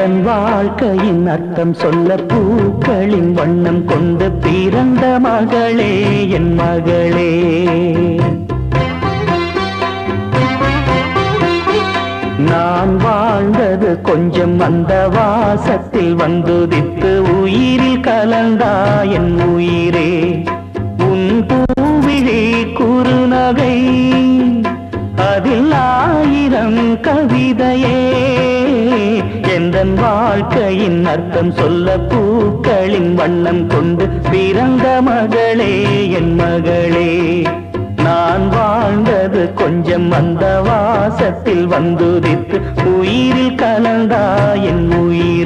எந்தன் வாழ்க்கையின் அர்த்தம் சொல்ல பூக்களின் வண்ணம் கொண்டு பிறந்த மகளே என் மகளே. நான் வாழ்ந்தது கொஞ்சம் அந்த வாசத்தில் வந்துதித்து உயிரில் கலந்தா என் உயிரே. உன் பூவிழி குறுநகை அதில் ஆயிரம் கவிதையே. எந்தன் வாழ்க்கையின் அர்த்தம் சொல்ல பூக்களின் வண்ணம் கொண்டு பிறந்த மகளே என் மகளே. நான் வாழ்ந்தது கொஞ்சம் அந்த வாசத்தில் வந்துதித்து உயிரில் கலந்தா என் உயிர்.